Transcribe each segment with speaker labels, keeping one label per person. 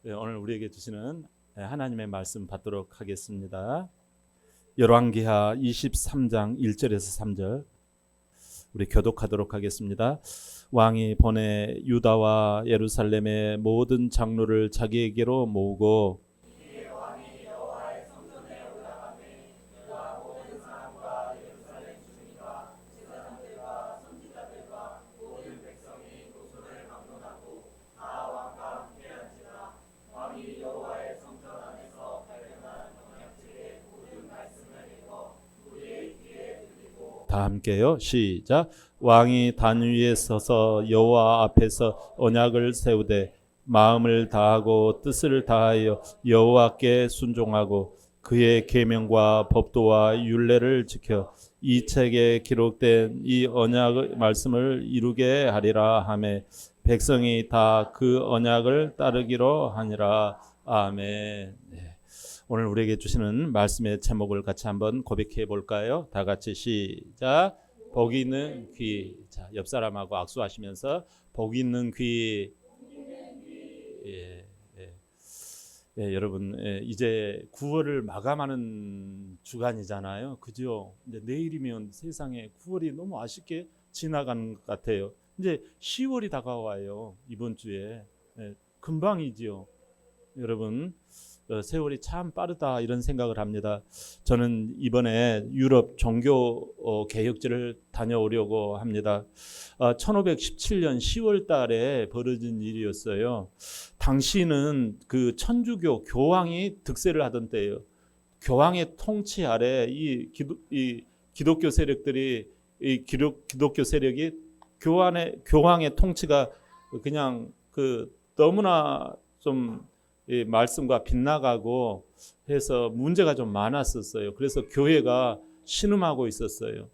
Speaker 1: 오늘 우리에게 주시는 하나님의 말씀 받도록 하겠습니다. 열왕기하 23장 1절에서 3절 우리 교독하도록 하겠습니다. 왕이 보내 유다와 예루살렘의 모든 장로를 자기에게로 모으고 다 함께요. 시작. 왕이 단 위에 서서 여호와 앞에서 언약을 세우되 마음을 다하고 뜻을 다하여 여호와께 순종하고 그의 계명과 법도와 율례를 지켜 이 책에 기록된 이 언약의 말씀을 이루게 하리라 하매 백성이 다 그 언약을 따르기로 하니라. 아멘. 네. 오늘 우리에게 주시는 말씀의 제목을 같이 한번 고백해 볼까요? 다 같이 시작. 복 있는 귀. 자, 옆 사람하고 악수하시면서 복 있는 귀. 예, 예. 예, 여러분, 이제 9월을 마감하는 주간이잖아요. 그죠? 이제 내일이면 세상에 9월이 너무 아쉽게 지나가는 것 같아요. 이제 10월이 다가와요. 이번 주에. 금방이지요. 여러분, 세월이 참 빠르다 이런 생각을 합니다. 저는 이번에 유럽 종교 개혁지를 다녀오려고 합니다. 1517년 10월 달에 벌어진 일이었어요. 당시는 그 천주교 교황이 득세를 하던 때예요. 교황의 통치 아래 이 기독교 세력들이 기독교 세력이 교황의 통치가 그냥 너무나 좀 말씀과 빗나가고 해서 문제가 좀 많았었어요. 그래서 교회가 신음하고 있었어요.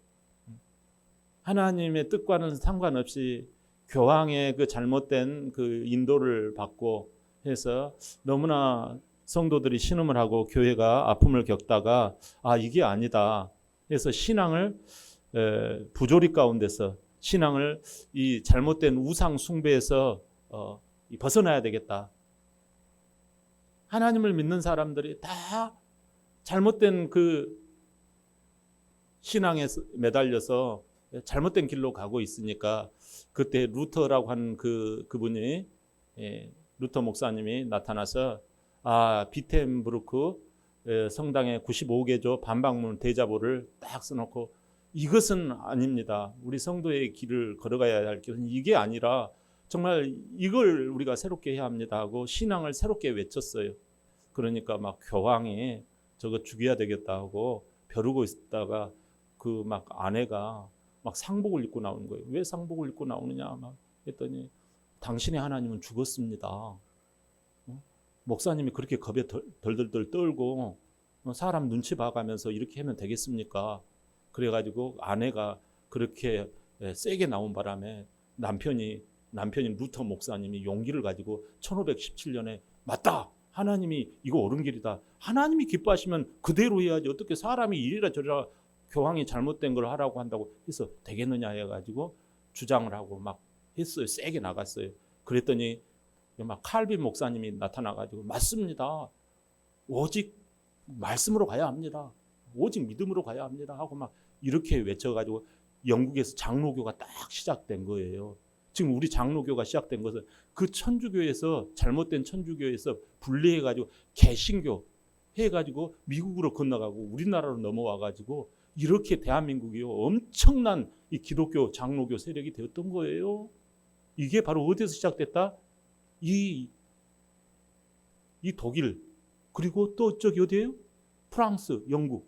Speaker 1: 하나님의 뜻과는 상관없이 교황의 그 잘못된 그 인도를 받고 해서 너무나 성도들이 신음을 하고 교회가 아픔을 겪다가 이게 아니다 해서 신앙을 부조리 가운데서 신앙을 이 잘못된 우상 숭배에서 벗어나야 되겠다. 하나님을 믿는 사람들이 다 잘못된 그 신앙에 매달려서 잘못된 길로 가고 있으니까 그때 루터라고 하는 그분이 루터 목사님이 나타나서 비텐부르크 성당의 95개조 반박문 대자보를 딱 써놓고 이것은 아닙니다. 우리 성도의 길을 걸어가야 할 길은 이게 아니라 정말 이걸 우리가 새롭게 해야 합니다 하고 신앙을 새롭게 외쳤어요. 그러니까 막 교황이 저거 죽여야 되겠다 하고 벼르고 있다가 그 막 아내가 막 상복을 입고 나오는 거예요. 왜 상복을 입고 나오느냐 막 했더니 당신의 하나님은 죽었습니다. 목사님이 그렇게 겁에 덜덜덜 떨고 사람 눈치 봐가면서 이렇게 하면 되겠습니까? 그래가지고 아내가 그렇게 세게 나온 바람에 남편인 루터 목사님이 용기를 가지고 1517년에 맞다. 하나님이 이거 옳은 길이다. 하나님이 기뻐하시면 그대로 해야지. 어떻게 사람이 이리라 저리라 교황이 잘못된 걸 하라고 한다고 해서 되겠느냐 해가지고 주장을 하고 막 했어요. 세게 나갔어요. 그랬더니 막 칼빈 목사님이 나타나가지고 맞습니다. 오직 말씀으로 가야 합니다. 오직 믿음으로 가야 합니다. 하고 막 이렇게 외쳐가지고 영국에서 장로교가 딱 시작된 거예요. 지금 우리 장로교가 시작된 것은 그 천주교에서 잘못된 천주교에서 분리해가지고 개신교 해가지고 미국으로 건너가고 우리나라로 넘어와가지고 이렇게 대한민국이 엄청난 이 기독교 장로교 세력이 되었던 거예요. 이게 바로 어디서 시작됐다? 이 독일 그리고 또 저기 어디예요? 프랑스, 영국.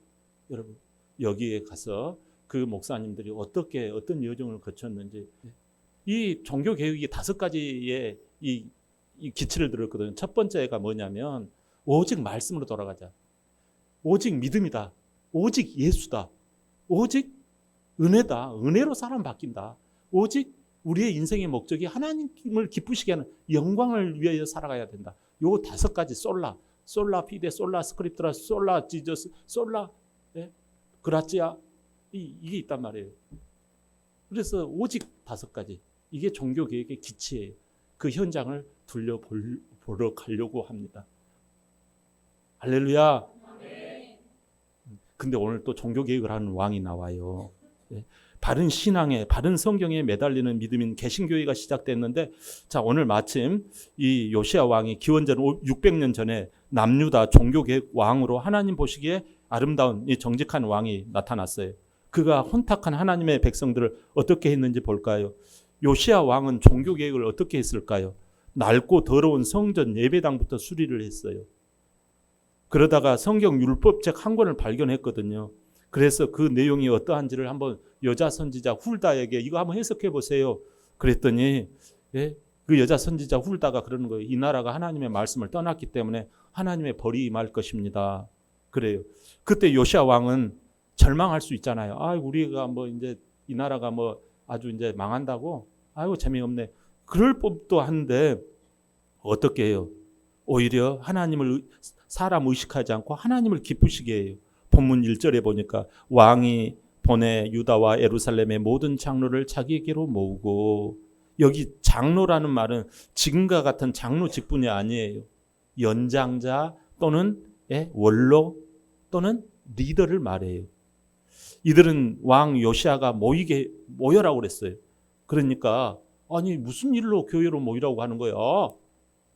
Speaker 1: 여러분 여기에 가서 그 목사님들이 어떤 여정을 거쳤는지 이 종교 개혁이 5가지의 이 기치를 들었거든요. 첫 번째가 뭐냐면 오직 말씀으로 돌아가자. 오직 믿음이다. 오직 예수다. 오직 은혜다. 은혜로 사람 바뀐다. 오직 우리의 인생의 목적이 하나님을 기쁘시게 하는 영광을 위하여 살아가야 된다. 요 5가지 솔라 피데, 솔라 스크립트라, 솔라 지저스, 솔라 그라치아 이게 있단 말이에요. 그래서 오직 5가지. 이게 종교개혁의 기치예요. 그 현장을 보러 가려고 합니다. 할렐루야. 근데 오늘 또 종교개혁을 하는 왕이 나와요. 바른 신앙에, 바른 성경에 매달리는 믿음인 개신교회가 시작됐는데, 자, 오늘 마침 이 요시야 왕이 기원전 600년 전에 남유다 종교개혁 왕으로 하나님 보시기에 아름다운 이 정직한 왕이 나타났어요. 그가 혼탁한 하나님의 백성들을 어떻게 했는지 볼까요? 요시야 왕은 종교개혁을 어떻게 했을까요? 낡고 더러운 성전 예배당부터 수리를 했어요. 그러다가 성경 율법책 한 권을 발견했거든요. 그래서 그 내용이 어떠한지를 한번 여자 선지자 훌다에게 이거 한번 해석해 보세요. 그랬더니 그 여자 선지자 훌다가 그러는 거예요. 이 나라가 하나님의 말씀을 떠났기 때문에 하나님의 벌이 임할 것입니다. 그래요. 그때 요시야 왕은 절망할 수 있잖아요. 우리가 뭐 이제 이 나라가 뭐 아주 이제 망한다고. 아이고 재미없네. 그럴 법도 한데 어떻게 해요? 오히려 하나님을 사람 의식하지 않고 하나님을 기쁘시게 해요. 본문 1절에 보니까 왕이 보내 유다와 예루살렘의 모든 장로를 자기에게로 모으고, 여기 장로라는 말은 지금과 같은 장로 직분이 아니에요. 연장자 또는 원로 또는 리더를 말해요. 이들은 왕 요시야가 모여라고 그랬어요. 그러니까 아니 무슨 일로 교회로 모이라고 하는 거야?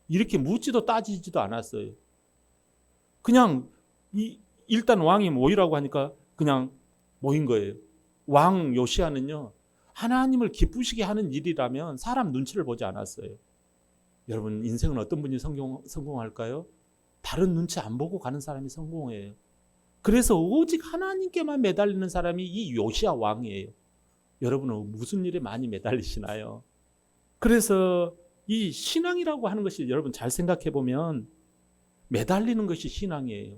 Speaker 1: 이렇게 묻지도 따지지도 않았어요. 그냥 일단 왕이 모이라고 하니까 그냥 모인 거예요. 왕 요시야는요, 하나님을 기쁘시게 하는 일이라면 사람 눈치를 보지 않았어요. 여러분 인생은 어떤 분이 성공할까요? 다른 눈치 안 보고 가는 사람이 성공해요. 그래서 오직 하나님께만 매달리는 사람이 이 요시야 왕이에요. 여러분은 무슨 일에 많이 매달리시나요? 그래서 이 신앙이라고 하는 것이 여러분 잘 생각해 보면 매달리는 것이 신앙이에요.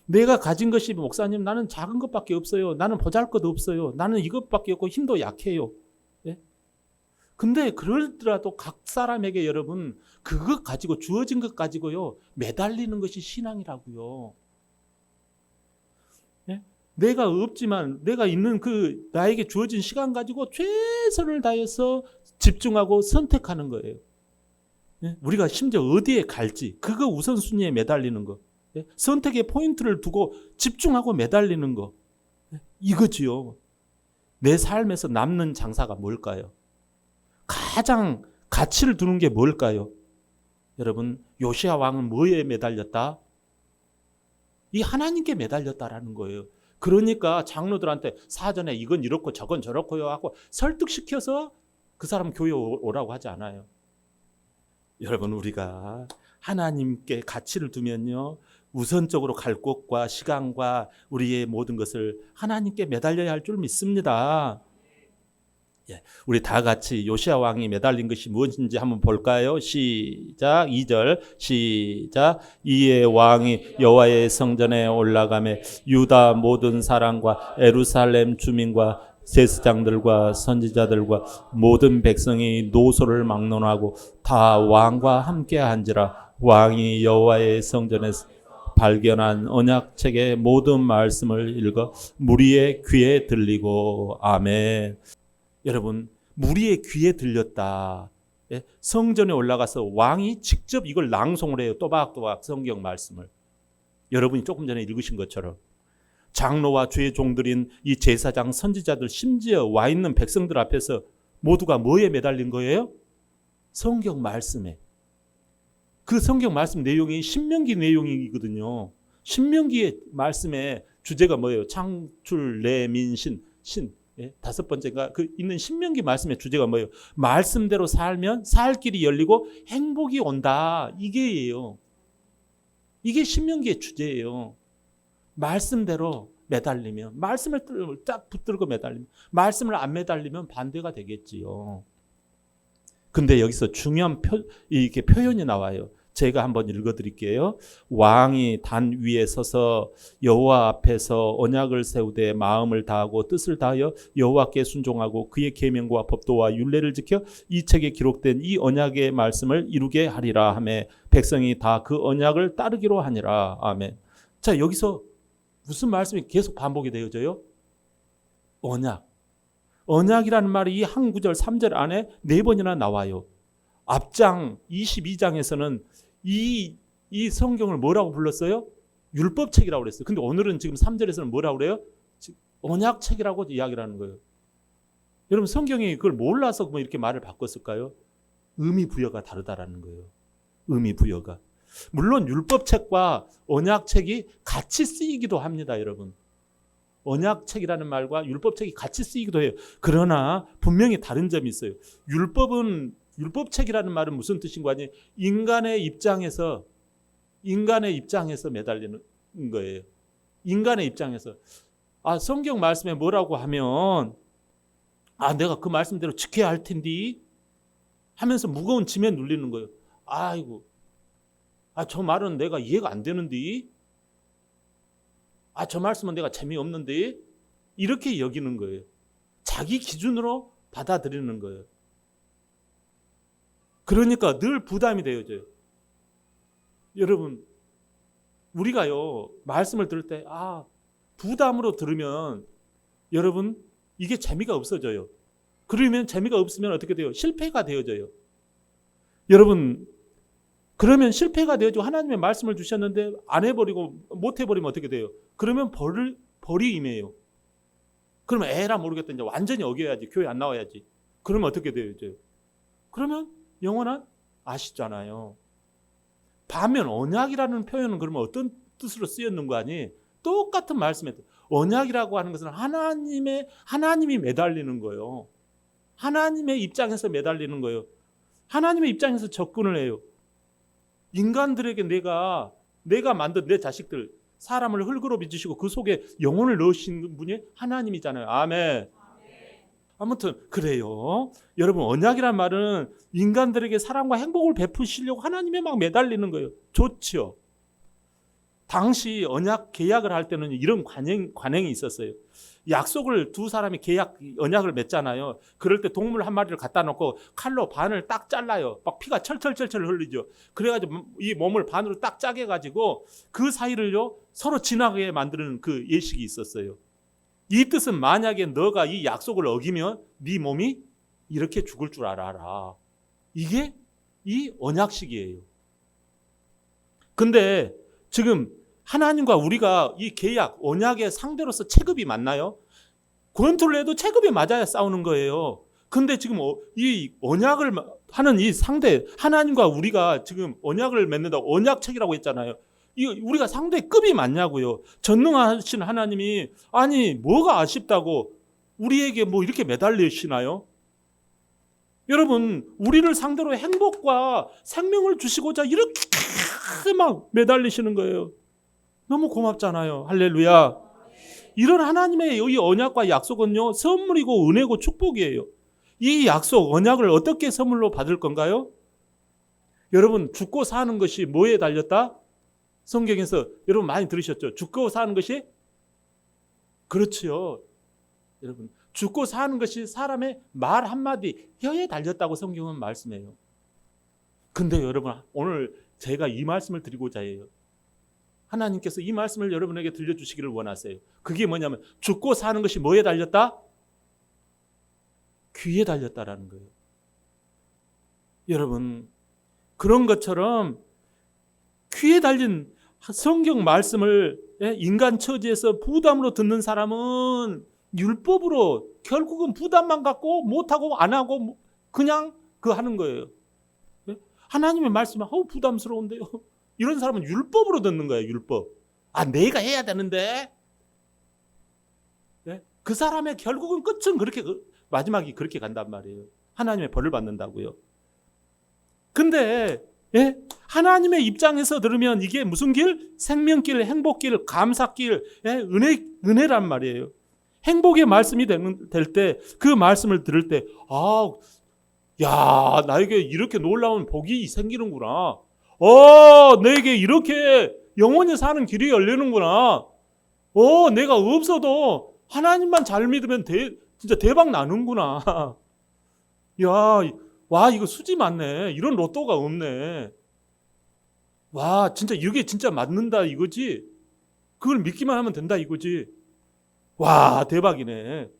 Speaker 1: 내가 가진 것이 목사님 나는 작은 것밖에 없어요. 나는 보잘것 없어요. 나는 이것밖에 없고 힘도 약해요. 근데 그러더라도 각 사람에게 여러분 그것 가지고 주어진 것 가지고요 매달리는 것이 신앙이라고요. 내가 없지만 내가 있는 그 나에게 주어진 시간 가지고 최선을 다해서 집중하고 선택하는 거예요. 우리가 심지어 어디에 갈지 그거 우선순위에 매달리는 거, 선택의 포인트를 두고 집중하고 매달리는 거, 이거지요. 내 삶에서 남는 장사가 뭘까요? 가장 가치를 두는 게 뭘까요? 여러분 요시야 왕은 뭐에 매달렸다? 이 하나님께 매달렸다라는 거예요. 그러니까 장로들한테 사전에 이건 이렇고 저건 저렇고요 하고 설득시켜서 그 사람 교회 오라고 하지 않아요. 여러분 우리가 하나님께 가치를 두면요 우선적으로 갈 곳과 시간과 우리의 모든 것을 하나님께 매달려야 할 줄 믿습니다. 우리 다 같이 요시야 왕이 매달린 것이 무엇인지 한번 볼까요? 시작. 2절 시작. 이에 왕이 여호와의 성전에 올라가매 유다 모든 사람과 예루살렘 주민과 제사장들과 선지자들과 모든 백성이 노소를 막론하고 다 왕과 함께 한지라. 왕이 여호와의 성전에서 발견한 언약책의 모든 말씀을 읽어 무리의 귀에 들리고. 아멘. 여러분 무리의 귀에 들렸다. 성전에 올라가서 왕이 직접 이걸 낭송을 해요. 또박또박 성경 말씀을. 여러분이 조금 전에 읽으신 것처럼 장로와 주의 종들인 이 제사장 선지자들 심지어 와 있는 백성들 앞에서 모두가 뭐에 매달린 거예요? 성경 말씀에. 그 성경 말씀 내용이 신명기 내용이거든요. 신명기의 말씀의 주제가 뭐예요? 창출, 레민신, 신. 다섯 번째가 그 있는 신명기 말씀의 주제가 뭐예요? 말씀대로 살면 살 길이 열리고 행복이 온다. 이게예요. 이게 신명기의 주제예요. 말씀대로 매달리면, 말씀을 딱 붙들고 매달리면, 말씀을 안 매달리면 반대가 되겠지요. 근데 여기서 중요한 이렇게 표현이 나와요. 제가 한번 읽어드릴게요. 왕이 단 위에 서서 여호와 앞에서 언약을 세우되 마음을 다하고 뜻을 다하여 여호와께 순종하고 그의 계명과 법도와 율례를 지켜 이 책에 기록된 이 언약의 말씀을 이루게 하리라 하며 백성이 다 그 언약을 따르기로 하니라. 아멘. 자, 여기서 무슨 말씀이 계속 반복이 되어져요? 언약. 언약이라는 말이 이 한 구절 3절 안에 4번이나 나와요. 앞장 22장에서는 이 성경을 뭐라고 불렀어요? 율법책이라고 그랬어요. 근데 오늘은 지금 3절에서는 뭐라고 그래요? 언약책이라고 이야기를 하는 거예요. 여러분 성경이 그걸 몰라서 뭐 이렇게 말을 바꿨을까요? 의미 부여가 다르다라는 거예요. 의미 부여가. 물론 율법책과 언약책이 같이 쓰이기도 합니다, 여러분. 언약책이라는 말과 율법책이 같이 쓰이기도 해요. 그러나 분명히 다른 점이 있어요. 율법책이라는 말은 무슨 뜻인가 하니 인간의 입장에서 매달리는 거예요. 인간의 입장에서. 성경 말씀에 뭐라고 하면 내가 그 말씀대로 지켜야 할 텐데 하면서 무거운 짐에 눌리는 거예요. 아이고, 저 말은 내가 이해가 안 되는데, 저 말씀은 내가 재미없는데, 이렇게 여기는 거예요. 자기 기준으로 받아들이는 거예요. 그러니까 늘 부담이 되어져요. 여러분, 우리가요, 말씀을 들을 때, 부담으로 들으면, 여러분, 이게 재미가 없어져요. 그러면 재미가 없으면 어떻게 돼요? 실패가 되어져요. 여러분, 그러면 실패가 되어지고 하나님의 말씀을 주셨는데 안 해버리고 못 해버리면 어떻게 돼요? 그러면 벌이 임해요. 그러면 에라 모르겠다. 이제 완전히 어겨야지. 교회 안 나와야지. 그러면 어떻게 돼요? 이제? 그러면 영원한 아시잖아요. 반면 언약이라는 표현은 그러면 어떤 뜻으로 쓰였는 거 아니? 똑같은 말씀에 언약이라고 하는 것은 하나님이 매달리는 거예요. 하나님의 입장에서 매달리는 거예요. 하나님의 입장에서 접근을 해요. 인간들에게 내가 만든 내 자식들, 사람을 흙으로 빚으시고 그 속에 영혼을 넣으신 분이 하나님이잖아요. 아멘. 아무튼 그래요. 여러분, 언약이란 말은 인간들에게 사랑과 행복을 베푸시려고 하나님에 막 매달리는 거예요. 좋죠. 당시 언약 계약을 할 때는 이런 관행이 있었어요. 약속을 두 사람이 언약을 맺잖아요. 그럴 때 동물 한 마리를 갖다 놓고 칼로 반을 딱 잘라요. 막 피가 철철철철 흘리죠. 그래가지고 이 몸을 반으로 딱 짜게 가지고 그 사이를요 서로 지나가게 만드는 그 예식이 있었어요. 이 뜻은 만약에 너가 이 약속을 어기면 네 몸이 이렇게 죽을 줄 알아라. 이게 이 언약식이에요. 근데 지금 하나님과 우리가 이 계약, 언약의 상대로서 체급이 맞나요? 권투를 해도 체급이 맞아야 싸우는 거예요. 근데 지금 이 언약을 하는 이 상대, 하나님과 우리가 지금 언약을 맺는다고 언약책이라고 했잖아요. 우리가 상대급이 맞냐고요. 전능하신 하나님이 뭐가 아쉽다고 우리에게 뭐 이렇게 매달리시나요? 여러분, 우리를 상대로 행복과 생명을 주시고자 이렇게 막 매달리시는 거예요. 너무 고맙잖아요. 할렐루야. 이런 하나님의 이 언약과 약속은요, 선물이고 은혜고 축복이에요. 이 약속, 언약을 어떻게 선물로 받을 건가요? 여러분, 죽고 사는 것이 뭐에 달렸다? 성경에서 여러분 많이 들으셨죠? 죽고 사는 것이? 그렇죠. 여러분, 죽고 사는 것이 사람의 말 한마디, 혀에 달렸다고 성경은 말씀해요. 근데 여러분, 오늘 제가 이 말씀을 드리고자 해요. 하나님께서 이 말씀을 여러분에게 들려주시기를 원하세요. 그게 뭐냐면 죽고 사는 것이 뭐에 달렸다? 귀에 달렸다라는 거예요. 여러분, 그런 것처럼 귀에 달린 성경 말씀을 인간 처지에서 부담으로 듣는 사람은 율법으로 결국은 부담만 갖고 못하고 안 하고 그냥 하는 거예요. 하나님의 말씀이 부담스러운데요. 이런 사람은 율법으로 듣는 거예요. 율법. 내가 해야 되는데. 그 사람의 결국은 끝은 마지막이 그렇게 간단 말이에요. 하나님의 벌을 받는다고요. 근데 하나님의 입장에서 들으면 이게 무슨 길? 생명길, 행복길, 감사길, 은혜란 말이에요. 행복의 말씀이 될 때, 그 말씀을 들을 때, 나에게 이렇게 놀라운 복이 생기는구나. 내게 이렇게 영원히 사는 길이 열리는구나. 내가 없어도 하나님만 잘 믿으면 진짜 대박 나는구나. 이거 수지 많네. 이런 로또가 없네. 진짜 이게 진짜 맞는다 이거지. 그걸 믿기만 하면 된다 이거지. 대박이네.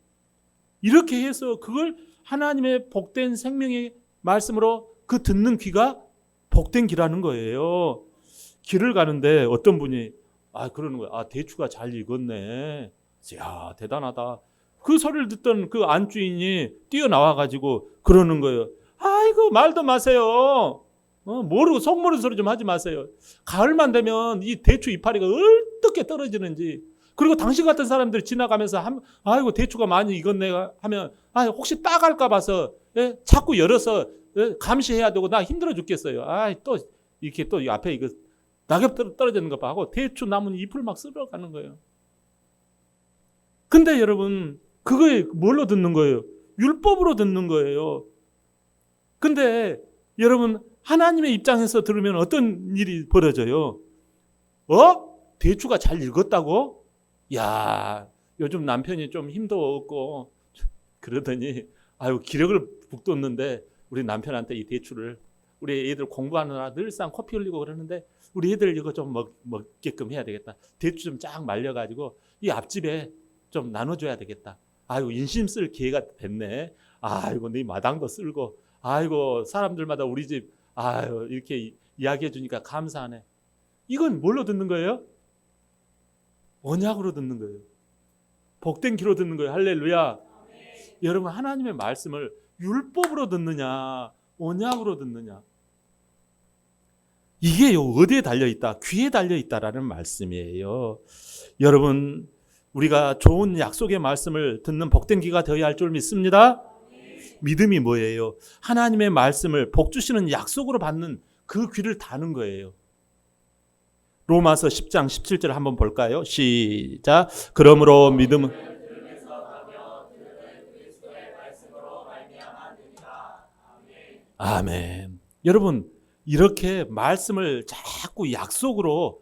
Speaker 1: 이렇게 해서 그걸 하나님의 복된 생명의 말씀으로 그 듣는 귀가 복된 귀라는 거예요. 길을 가는데 어떤 분이 그러는 거야. 대추가 잘 익었네. 야, 대단하다. 그 소리를 듣던 그 안주인이 뛰어나와가지고 그러는 거예요. 아이고, 말도 마세요. 모르고 속 모르는 소리 좀 하지 마세요. 가을만 되면 이 대추 이파리가 어떻게 떨어지는지, 그리고 당신 같은 사람들이 지나가면서 아이고 대추가 많이 익었네 하면 혹시 따갈까 봐서 자꾸 열어서 감시해야 되고 나 힘들어 죽겠어요. 또 이렇게 또 앞에 이거 낙엽 떨어지는 거 봐 하고 대추 나무 잎을 막 쓸어가는 거예요. 근데 여러분, 그거에 뭘로 듣는 거예요? 율법으로 듣는 거예요. 근데 여러분, 하나님의 입장에서 들으면 어떤 일이 벌어져요? 대추가 잘 익었다고? 야, 요즘 남편이 좀 힘도 없고 그러더니 기력을 북돋는데 우리 남편한테 이 대추를, 우리 애들 공부하느라 늘상 커피 흘리고 그러는데 우리 애들 이거 좀 먹게끔 해야 되겠다. 대추 좀 쫙 말려가지고 이 앞집에 좀 나눠줘야 되겠다. 인심 쓸 기회가 됐네. 네 마당도 쓸고, 사람들마다 우리 집 이렇게 이야기해 주니까 감사하네. 이건 뭘로 듣는 거예요? 언약으로 듣는 거예요. 복된 귀로 듣는 거예요. 할렐루야. 여러분, 하나님의 말씀을 율법으로 듣느냐, 언약으로 듣느냐, 이게 어디에 달려있다? 귀에 달려있다라는 말씀이에요. 여러분, 우리가 좋은 약속의 말씀을 듣는 복된 귀가 되어야 할 줄 믿습니다. 믿음이 뭐예요? 하나님의 말씀을 복 주시는 약속으로 받는 그 귀를 다는 거예요. 로마서 10장 17절 한번 볼까요? 시작. 그러므로 믿음은 아멘. 여러분, 이렇게 말씀을 자꾸 약속으로,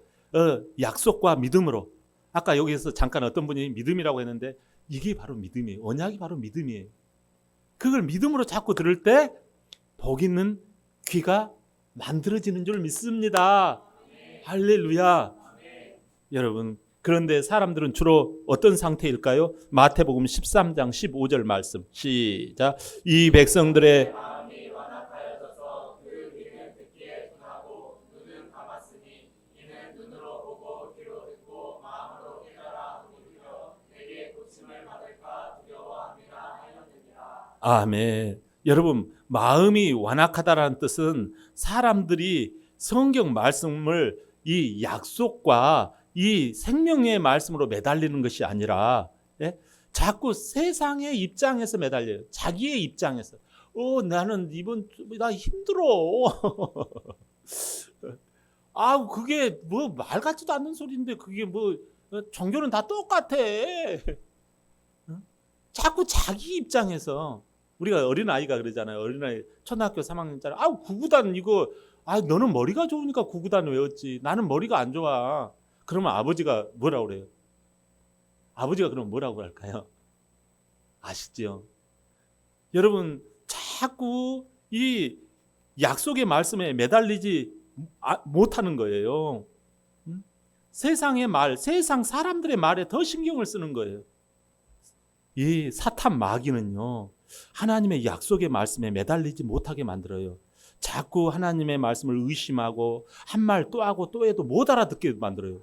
Speaker 1: 약속과 믿음으로, 아까 여기서 잠깐 어떤 분이 믿음이라고 했는데 이게 바로 믿음이에요. 언약이 바로 믿음이에요. 그걸 믿음으로 자꾸 들을 때 복 있는 귀가 만들어지는 줄 믿습니다. 할렐루야. 여러분, 그런데 사람들은 주로 어떤 상태일까요? 마태복음 13장 15절 말씀 시작. 이 백성들의 아멘. 여러분, 마음이 완악하다라는 뜻은 사람들이 성경 말씀을 이 약속과 이 생명의 말씀으로 매달리는 것이 아니라 자꾸 세상의 입장에서 매달려요. 자기의 입장에서. 나는 나 힘들어. 그게 말 같지도 않는 소리인데 그게 종교는 다 똑같아. 자꾸 자기 입장에서. 우리가 어린아이가 그러잖아요. 어린아이 초등학교 3학년짜리 구구단 이거 너는 머리가 좋으니까 구구단 외웠지. 나는 머리가 안 좋아. 그러면 아버지가 뭐라고 그래요? 아버지가 그럼 뭐라고 할까요? 아시죠? 여러분, 자꾸 이 약속의 말씀에 매달리지 못하는 거예요. 세상의 말, 세상 사람들의 말에 더 신경을 쓰는 거예요. 이 사탄 마귀는요, 하나님의 약속의 말씀에 매달리지 못하게 만들어요. 자꾸 하나님의 말씀을 의심하고 한 말 또 하고 또 해도 못 알아듣게 만들어요.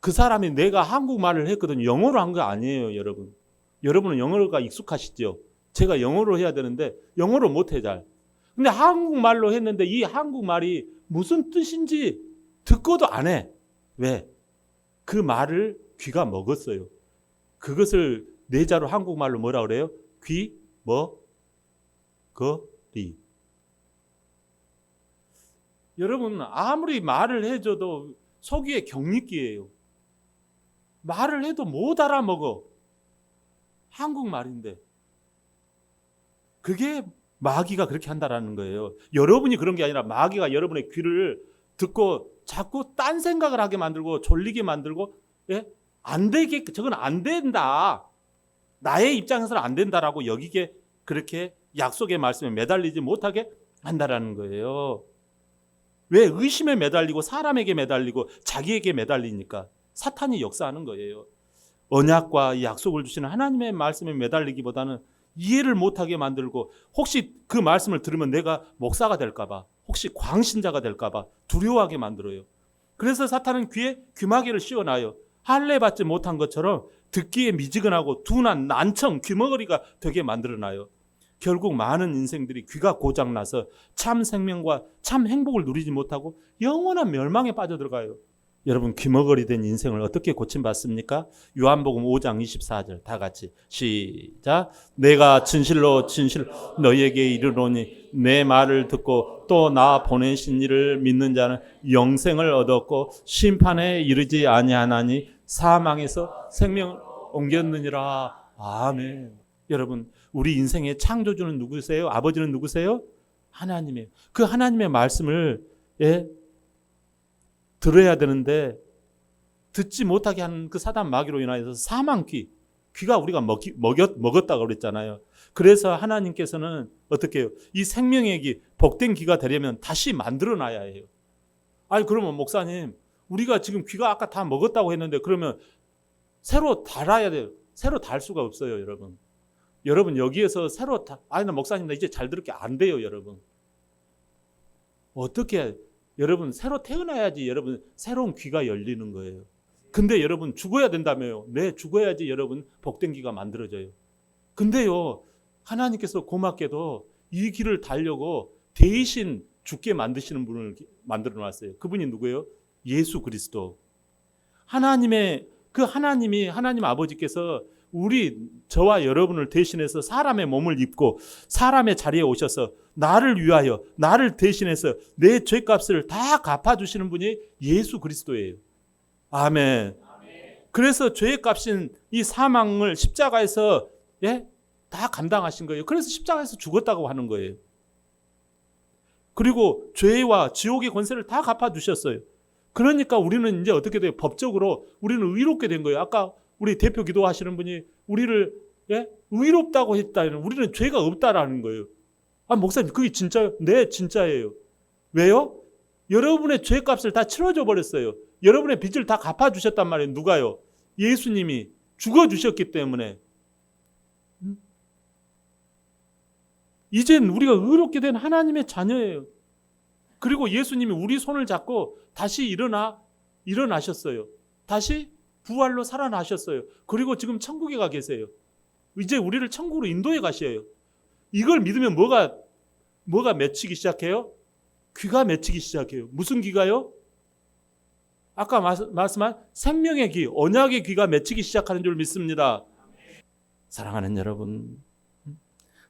Speaker 1: 그 사람이 내가 한국말을 했거든요. 영어로 한 거 아니에요, 여러분. 여러분은 영어가 익숙하시죠? 제가 영어로 해야 되는데 영어로 못해 잘. 근데 한국말로 했는데 이 한국말이 무슨 뜻인지 듣고도 안 해. 왜? 그 말을 귀가 먹었어요. 그것을 내자로 한국말로 뭐라 그래요? 귀 먹거리. 여러분, 아무리 말을 해줘도 속이에 격리기예요. 말을 해도 못 알아먹어. 한국말인데. 그게 마귀가 그렇게 한다라는 거예요. 여러분이 그런 게 아니라 마귀가 여러분의 귀를 듣고 자꾸 딴 생각을 하게 만들고 졸리게 만들고, 안 되게, 저건 안 된다. 나의 입장에서는 안 된다라고 여기게 그렇게 약속의 말씀에 매달리지 못하게 한다라는 거예요. 왜? 의심에 매달리고 사람에게 매달리고 자기에게 매달리니까 사탄이 역사하는 거예요. 언약과 약속을 주시는 하나님의 말씀에 매달리기보다는 이해를 못하게 만들고, 혹시 그 말씀을 들으면 내가 목사가 될까봐, 혹시 광신자가 될까봐 두려워하게 만들어요. 그래서 사탄은 귀에 귀마개를 씌워놔요. 할례 받지 못한 것처럼 듣기에 미지근하고 둔한 난청, 귀머거리가 되게 만들어놔요. 결국 많은 인생들이 귀가 고장나서 참 생명과 참 행복을 누리지 못하고 영원한 멸망에 빠져들어가요. 여러분, 귀머거리 된 인생을 어떻게 고침받습니까? 요한복음 5장 24절 다 같이 시작. 내가 진실로 너희에게 이르노니 내 말을 듣고 또 나 보내신 이를 믿는 자는 영생을 얻었고 심판에 이르지 아니하나니 사망에서 생명을 옮겼느니라. 아멘. 여러분, 우리 인생의 창조주는 누구세요? 아버지는 누구세요? 하나님이에요. 그 하나님의 말씀을 들어야 되는데 듣지 못하게 하는 그 사단 마귀로 인하여서 사망귀, 귀가 우리가 먹었다고 그랬잖아요. 그래서 하나님께서는 어떻게 해요? 이 생명의 귀, 복된 귀가 되려면 다시 만들어놔야 해요. 아니 그러면 목사님, 우리가 지금 귀가 아까 다 먹었다고 했는데 그러면 새로 달아야 돼요. 새로 달 수가 없어요, 여러분. 여러분 여기에서 새로 아니 나 목사님 나 이제 잘 들을게 안 돼요, 여러분. 어떻게 여러분 새로 태어나야지 여러분 새로운 귀가 열리는 거예요. 근데 여러분 죽어야 된다며요. 네, 죽어야지 여러분 복된 귀가 만들어져요. 근데요, 하나님께서 고맙게도 이 귀를 달려고 대신 죽게 만드시는 분을 만들어 놨어요. 그분이 누구예요? 예수 그리스도. 하나님이 하나님 아버지께서 저와 여러분을 대신해서 사람의 몸을 입고 사람의 자리에 오셔서 나를 위하여, 나를 대신해서 내 죄값을 다 갚아주시는 분이 예수 그리스도예요. 아멘. 그래서 죄값인 이 사망을 십자가에서 다 감당하신 거예요. 그래서 십자가에서 죽었다고 하는 거예요. 그리고 죄와 지옥의 권세를 다 갚아주셨어요. 그러니까 우리는 이제 어떻게 돼요? 법적으로 우리는 의롭게 된 거예요. 아까 우리 대표 기도하시는 분이 우리를 의롭다고 했다는, 우리는 죄가 없다라는 거예요. 아, 목사님 그게 진짜요? 네, 진짜예요. 왜요? 여러분의 죄값을 다 치러줘 버렸어요. 여러분의 빚을 다 갚아주셨단 말이에요. 누가요? 예수님이 죽어주셨기 때문에. 이젠 우리가 의롭게 된 하나님의 자녀예요. 그리고 예수님이 우리 손을 잡고 다시 일어나셨어요. 다시 부활로 살아나셨어요. 그리고 지금 천국에 가 계세요. 이제 우리를 천국으로 인도해 가셔요. 이걸 믿으면 뭐가 맺히기 시작해요? 귀가 맺히기 시작해요. 무슨 귀가요? 아까 말씀한 생명의 귀, 언약의 귀가 맺히기 시작하는 줄 믿습니다. 사랑하는 여러분,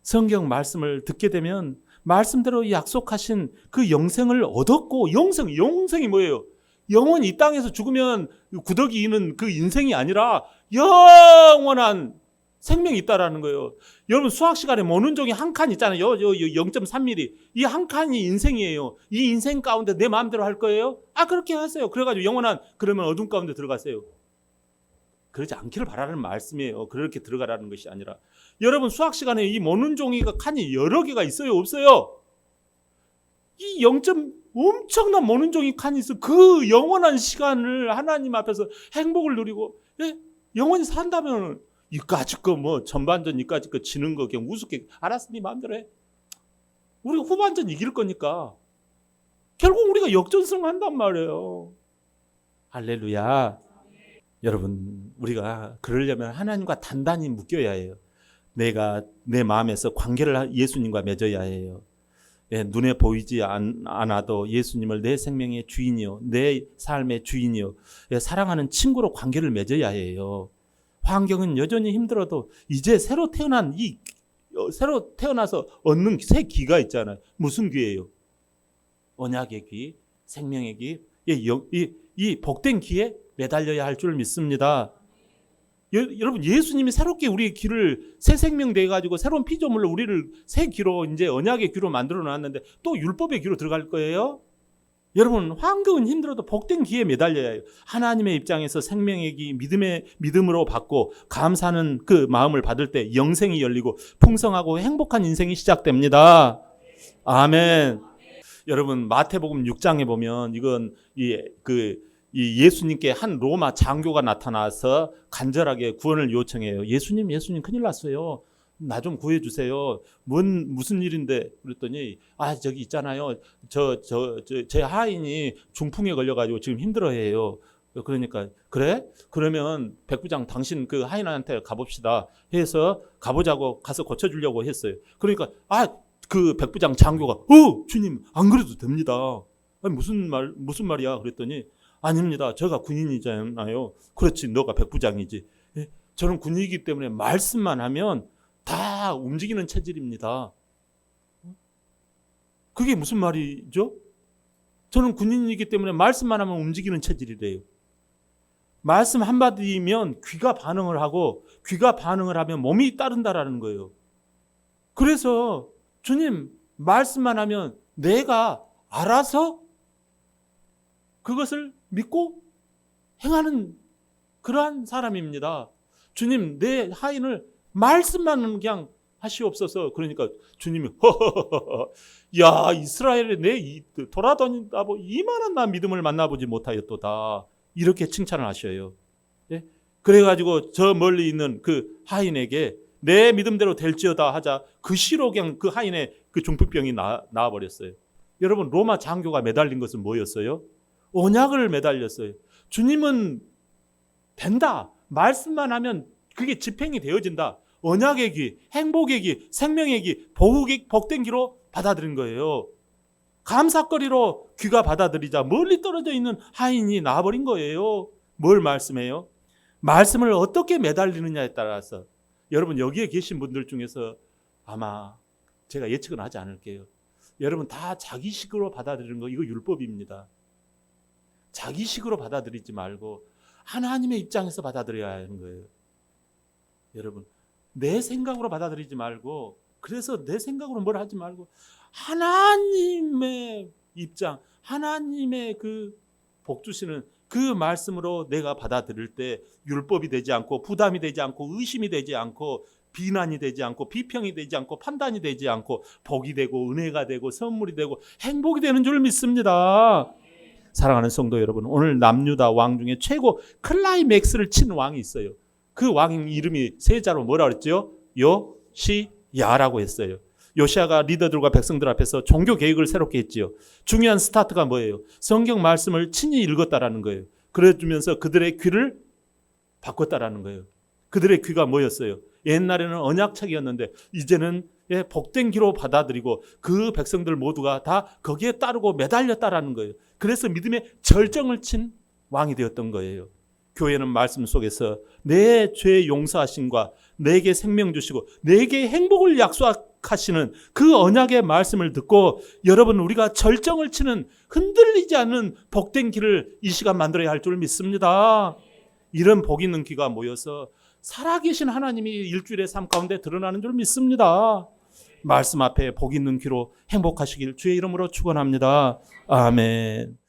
Speaker 1: 성경 말씀을 듣게 되면 말씀대로 약속하신 그 영생을 얻었고, 영생이 뭐예요? 영원히 이 땅에서 죽으면 구더기 있는 그 인생이 아니라 영원한 생명이 있다라는 거예요. 여러분 수학 시간에 모는 종이 한 칸 있잖아요. 0.3mm. 이 한 칸이 인생이에요. 이 인생 가운데 내 마음대로 할 거예요? 그렇게 하세요. 그래가지고 영원한, 그러면 어둠 가운데 들어가세요. 그러지 않기를 바라는 말씀이에요. 그렇게 들어가라는 것이 아니라. 여러분 수학 시간에 이 모는 종이가 칸이 여러 개가 있어요? 없어요? 이 엄청난 모는 종이 칸이 있어. 그 영원한 시간을 하나님 앞에서 행복을 누리고 영원히 산다면 이까짓 거 전반전 이까짓 거 지는 거 그냥 우습게 알았어 네 마음대로 해. 우리가 후반전 이길 거니까 결국 우리가 역전승 한단 말이에요. 할렐루야. 여러분 우리가 그러려면 하나님과 단단히 묶여야 해요. 내가 내 마음에서 관계를 예수님과 맺어야 해요. 눈에 보이지 않아도 예수님을 내 생명의 주인이요, 내 삶의 주인이요, 사랑하는 친구로 관계를 맺어야 해요. 환경은 여전히 힘들어도 이제 새로 태어나서 얻는 새 귀가 있잖아요. 무슨 귀예요? 언약의 귀, 생명의 귀, 이 복된 귀에 매달려야 할 줄 믿습니다. 여러분 예수님이 새롭게 우리의 귀를 새 생명 돼가지고 새로운 피조물로 우리를 새 귀로 이제 언약의 귀로 만들어 놨는데 또 율법의 귀로 들어갈 거예요? 여러분 환경은 힘들어도 복된 귀에 매달려야 해요. 하나님의 입장에서 생명의 귀, 믿음으로 받고 감사하는 그 마음을 받을 때 영생이 열리고 풍성하고 행복한 인생이 시작됩니다. 아멘. 여러분 마태복음 6장에 보면 이건 이 예수님께 한 로마 장교가 나타나서 간절하게 구원을 요청해요. 예수님 큰일 났어요. 나 좀 구해주세요. 무슨 일인데? 그랬더니 저기 있잖아요. 제 하인이 중풍에 걸려가지고 지금 힘들어해요. 그러니까 그래? 그러면 백부장 당신 그 하인한테 가봅시다 해서 가보자고 가서 고쳐주려고 했어요. 그러니까 그 백부장 장교가 주님 안 그래도 됩니다. 아니, 무슨 말이야? 그랬더니 아닙니다. 제가 군인이잖아요. 그렇지, 너가 백부장이지. 예? 저는 군인이기 때문에 말씀만 하면 다 움직이는 체질입니다. 그게 무슨 말이죠? 저는 군인이기 때문에 말씀만 하면 움직이는 체질이래요. 말씀 한마디면 귀가 반응을 하고 귀가 반응을 하면 몸이 따른다라는 거예요. 그래서 주님 말씀만 하면 내가 알아서 그것을 믿고 행하는 그러한 사람입니다. 주님 내 하인을 말씀만 그냥 하시옵소서. 그러니까 주님이 야 이스라엘에 내 돌아다니다 이만한 나 믿음을 만나보지 못하였도다. 이렇게 칭찬을 하셔요. 예? 그래가지고 저 멀리 있는 그 하인에게 내 믿음대로 될지어다 하자 그 시로 그냥 그 하인의 그 중풍병이 나와버렸어요. 여러분 로마 장교가 매달린 것은 뭐였어요? 언약을 매달렸어요. 주님은 된다. 말씀만 하면 그게 집행이 되어진다. 언약의 기, 행복의 기, 생명의 기, 복된 기로 받아들인 거예요. 감사거리로 귀가 받아들이자 멀리 떨어져 있는 하인이 나와버린 거예요. 뭘 말씀해요? 말씀을 어떻게 매달리느냐에 따라서 여러분 여기에 계신 분들 중에서 아마 제가 예측은 하지 않을게요. 여러분 다 자기식으로 받아들이는 거 이거 율법입니다. 자기식으로 받아들이지 말고 하나님의 입장에서 받아들여야 하는 거예요. 여러분 내 생각으로 받아들이지 말고 그래서 내 생각으로 뭘 하지 말고 하나님의 입장, 하나님의 그 복 주시는 그 말씀으로 내가 받아들일 때 율법이 되지 않고 부담이 되지 않고 의심이 되지 않고 비난이 되지 않고 비평이 되지 않고 판단이 되지 않고 복이 되고 은혜가 되고 선물이 되고 행복이 되는 줄 믿습니다. 사랑하는 성도 여러분, 오늘 남유다 왕 중에 최고 클라이맥스를 친 왕이 있어요. 그 왕 이름이 세자로 뭐라 그랬죠? 요시야라고 했어요. 요시야가 리더들과 백성들 앞에서 종교 계획을 새롭게 했지요. 중요한 스타트가 뭐예요? 성경 말씀을 친히 읽었다라는 거예요. 그래주면서 그들의 귀를 바꿨다라는 거예요. 그들의 귀가 뭐였어요? 옛날에는 언약책이었는데 이제는 복된 귀로 받아들이고 그 백성들 모두가 다 거기에 따르고 매달렸다라는 거예요. 그래서 믿음의 절정을 친 왕이 되었던 거예요. 교회는 말씀 속에서 내 죄 용서하심과 내게 생명 주시고 내게 행복을 약속하시는 그 언약의 말씀을 듣고 여러분 우리가 절정을 치는 흔들리지 않는 복된 길을 이 시간 만들어야 할 줄 믿습니다. 이런 복 있는 귀가 모여서 살아계신 하나님이 일주일의 삶 가운데 드러나는 줄 믿습니다. 말씀 앞에 복 있는 귀로 행복하시길 주의 이름으로 축원합니다. 아멘.